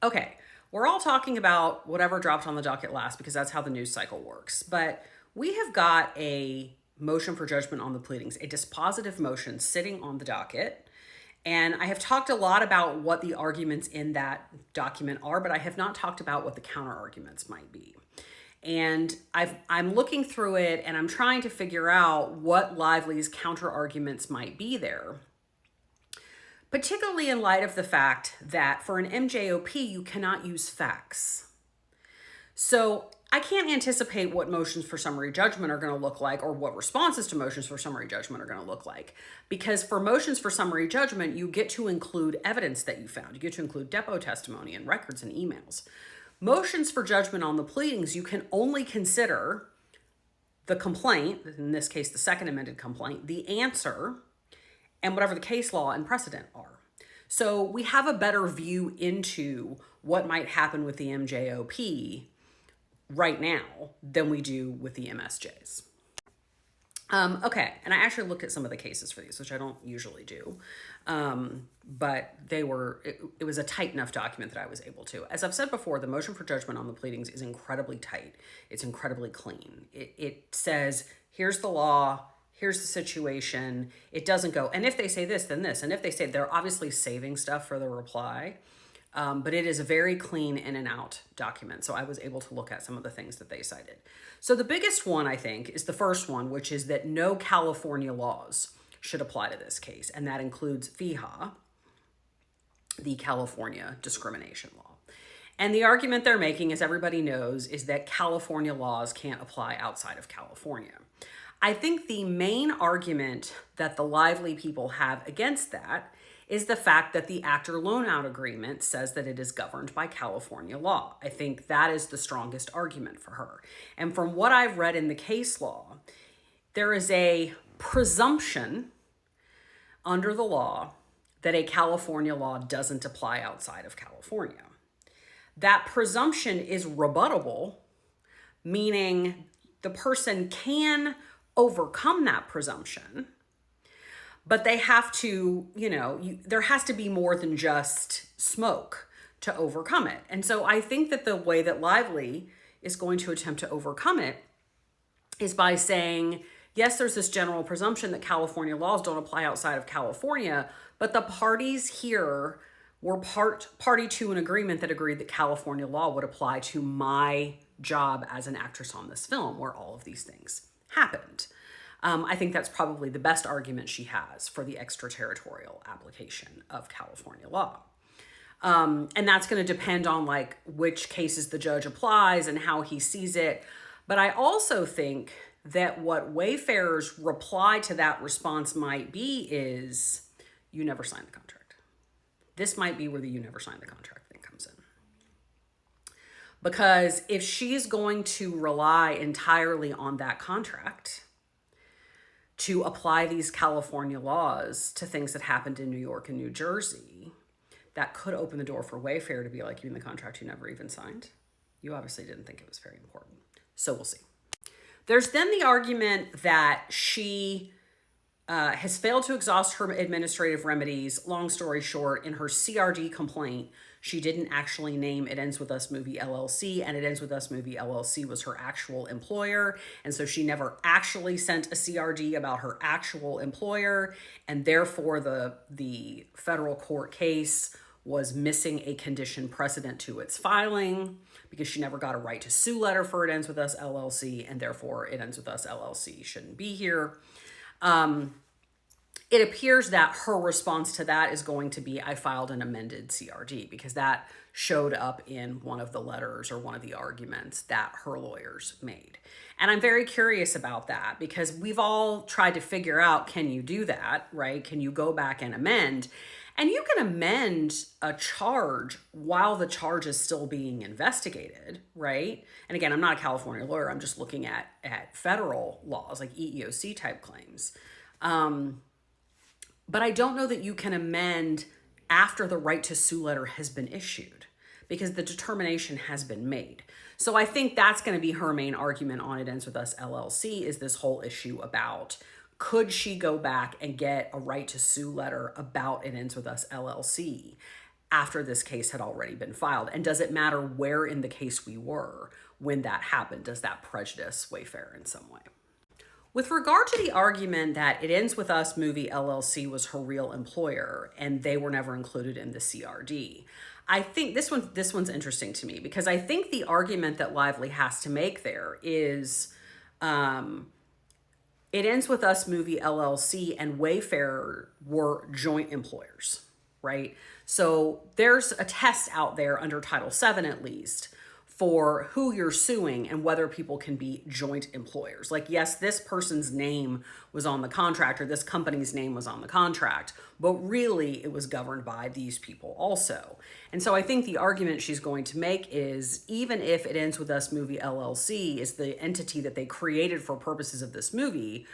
Okay, we're all talking about whatever dropped on the docket last because that's how the news cycle works. But we have got a motion for judgment on the pleadings, a dispositive motion sitting on the docket. And I have talked a lot about what the arguments in that document are, but I have not talked about what the counter arguments might be. And I'm looking through it and I'm trying to figure out what Lively's counter arguments might be there, particularly in light of the fact that for an MJOP, you cannot use facts. So I can't anticipate what motions for summary judgment are going to look like or what responses to motions for summary judgment are going to look like. Because for motions for summary judgment, you get to include evidence that you found. You get to include depot testimony and records and emails. Motions for judgment on the pleadings, you can only consider the complaint, in this case, the second amended complaint, the answer, and whatever the case law and precedent are. So we have a better view into what might happen with the MJOP right now than we do with the MSJs. Okay, and I actually looked at some of the cases for these, which I don't usually do, but it was a tight enough document that I was able to. As I've said before, the motion for judgment on the pleadings is incredibly tight. It's incredibly clean. It says, here's the law, here's the situation. It doesn't go, and if they say this, then this. And if they say, they're obviously saving stuff for the reply, but it is a very clean in and out document. So I was able to look at some of the things that they cited. So the biggest one, I think, is the first one, which is that no California laws should apply to this case. And that includes FEHA, the California discrimination law. And the argument they're making, as everybody knows, is that California laws can't apply outside of California. I think the main argument that the Lively people have against that is the fact that the actor loan out agreement says that it is governed by California law. I think that is the strongest argument for her. And from what I've read in the case law, there is a presumption under the law that a California law doesn't apply outside of California. That presumption is rebuttable, meaning the person can overcome that presumption, but they have to, there has to be more than just smoke to overcome it. And so I think that the way that Lively is going to attempt to overcome it is by saying, yes, there's this general presumption that California laws don't apply outside of California, but the parties here were party to an agreement that agreed that California law would apply to my job as an actress on this film where all of these things happened. I think that's probably the best argument she has for the extraterritorial application of California law. And that's going to depend on which cases the judge applies and how he sees it. But I also think that what Wayfair's reply to that response might be is, you never signed the contract. This might be where the you never signed the contract thing comes in. Because if she's going to rely entirely on that contract to apply these California laws to things that happened in New York and New Jersey, that could open the door for Wayfair to be like, you in the contract you never even signed. You obviously didn't think it was very important. So we'll see. There's then the argument that she has failed to exhaust her administrative remedies. Long story short, in her CRD complaint, she didn't actually name It Ends With Us Movie LLC, and It Ends With Us Movie LLC was her actual employer. And so she never actually sent a CRD about her actual employer. And therefore the federal court case was missing a condition precedent to its filing because she never got a right to sue letter for It Ends With Us LLC, and therefore It Ends With Us LLC shouldn't be here. It appears that her response to that is going to be, I filed an amended CRD, because that showed up in one of the letters or one of the arguments that her lawyers made. And I'm very curious about that because we've all tried to figure out, can you do that, right? Can you go back and amend? And you can amend a charge while the charge is still being investigated, right? And again, I'm not a California lawyer. I'm just looking at federal laws like EEOC type claims. But I don't know that you can amend after the right to sue letter has been issued because the determination has been made. So I think that's going to be her main argument on It Ends With Us LLC, is this whole issue about, could she go back and get a right to sue letter about It Ends With Us LLC after this case had already been filed? And does it matter where in the case we were when that happened? Does that prejudice Wayfair in some way? With regard to the argument that It Ends With Us Movie LLC was her real employer and they were never included in the CRD, I think this one's interesting to me, because I think the argument that Lively has to make there is It Ends With Us Movie LLC and Wayfair were joint employers, right? So there's a test out there under Title VII, at least, for who you're suing and whether people can be joint employers. Like, yes, this person's name was on the contract, or this company's name was on the contract, but really it was governed by these people also. And so I think the argument she's going to make is, even if It Ends With Us Movie LLC is the entity that they created for purposes of this movie,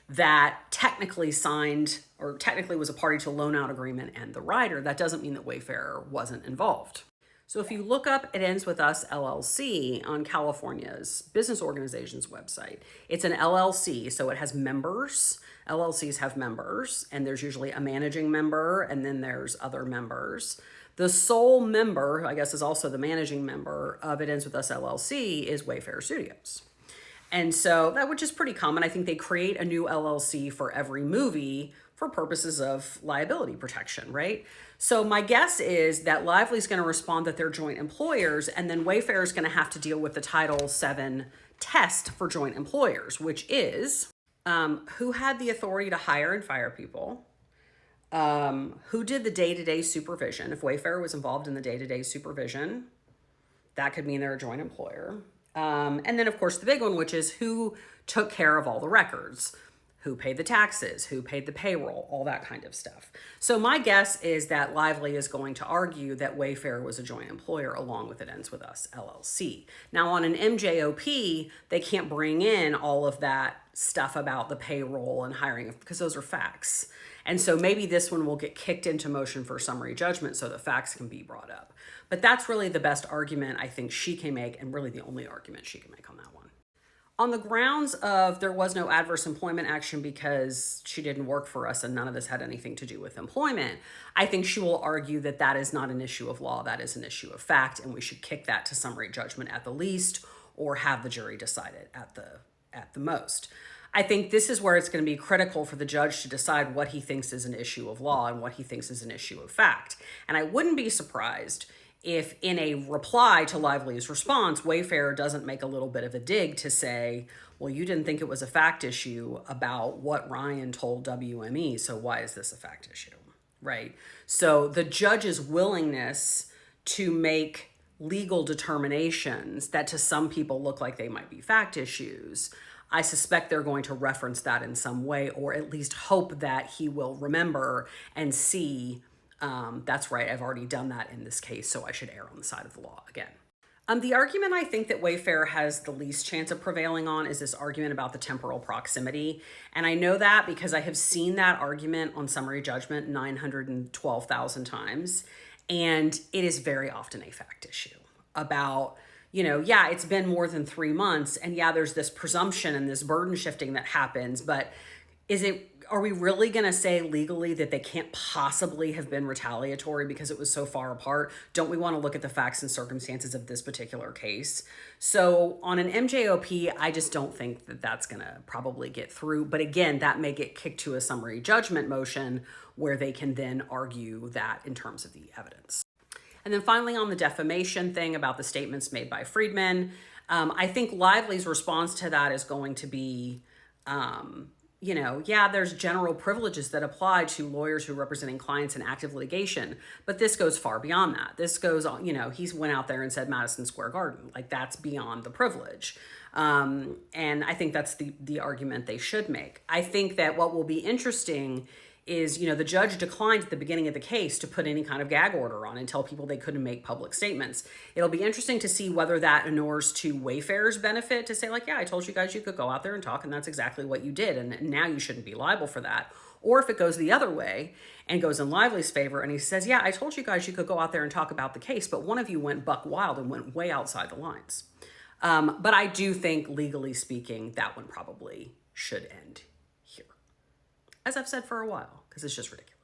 that technically signed or technically was a party to a loan out agreement and the writer, that doesn't mean that Wayfair wasn't involved. So if you look up It Ends With Us LLC on California's business organization's website, it's an LLC, so it has members. LLCs have members, and there's usually a managing member, and then there's other members. The sole member, who I guess is also the managing member of It Ends With Us LLC, is Wayfair Studios. And so that, which is pretty common. I think they create a new LLC for every movie for purposes of liability protection, right? So my guess is that Lively's going to respond that they're joint employers, and then Wayfair is going to have to deal with the Title VII test for joint employers, which is who had the authority to hire and fire people, who did the day-to-day supervision. If Wayfair was involved in the day-to-day supervision, that could mean they're a joint employer. And then, of course, the big one, which is who took care of all the records, who paid the taxes, who paid the payroll, all that kind of stuff. So my guess is that Lively is going to argue that Wayfair was a joint employer along with It Ends With Us LLC. Now, on an MJOP, they can't bring in all of that stuff about the payroll and hiring, because those are facts. And so maybe this one will get kicked into motion for summary judgment so the facts can be brought up. But that's really the best argument I think she can make, and really the only argument she can make on that one. On the grounds of there was no adverse employment action because she didn't work for us and none of this had anything to do with employment, I think she will argue that that is not an issue of law, that is an issue of fact, and we should kick that to summary judgment at the least, or have the jury decide it at the most. I think this is where it's going to be critical for the judge to decide what he thinks is an issue of law and what he thinks is an issue of fact. And I wouldn't be surprised if in a reply to Lively's response, Wayfair doesn't make a little bit of a dig to say, well, you didn't think it was a fact issue about what Ryan told WME, so why is this a fact issue, right? So the judge's willingness to make legal determinations that to some people look like they might be fact issues, I suspect they're going to reference that in some way, or at least hope that he will remember and see, that's right, I've already done that in this case, so I should err on the side of the law again. The argument I think that Wayfair has the least chance of prevailing on is this argument about the temporal proximity. And I know that because I have seen that argument on summary judgment 912,000 times. And it is very often a fact issue about, yeah, it's been more than 3 months. And yeah, there's this presumption and this burden shifting that happens. But are we really going to say legally that they can't possibly have been retaliatory because it was so far apart? Don't we want to look at the facts and circumstances of this particular case? So on an MJOP, I just don't think that that's going to probably get through. But again, that may get kicked to a summary judgment motion where they can then argue that in terms of the evidence. And then finally, on the defamation thing about the statements made by Friedman, I think Lively's response to that is going to be, yeah, there's general privileges that apply to lawyers who are representing clients in active litigation, but this goes far beyond that. This goes on, he's went out there and said Madison Square Garden, like that's beyond the privilege. And I think that's the argument they should make. I think that what will be interesting is, the judge declined at the beginning of the case to put any kind of gag order on and tell people they couldn't make public statements. It'll be interesting to see whether that inures to Wayfair's benefit to say like, yeah, I told you guys you could go out there and talk and that's exactly what you did. And now you shouldn't be liable for that. Or if it goes the other way and goes in Lively's favor and he says, yeah, I told you guys you could go out there and talk about the case, but one of you went buck wild and went way outside the lines. But I do think legally speaking, that one probably should end here, as I've said for a while, because it's just ridiculous.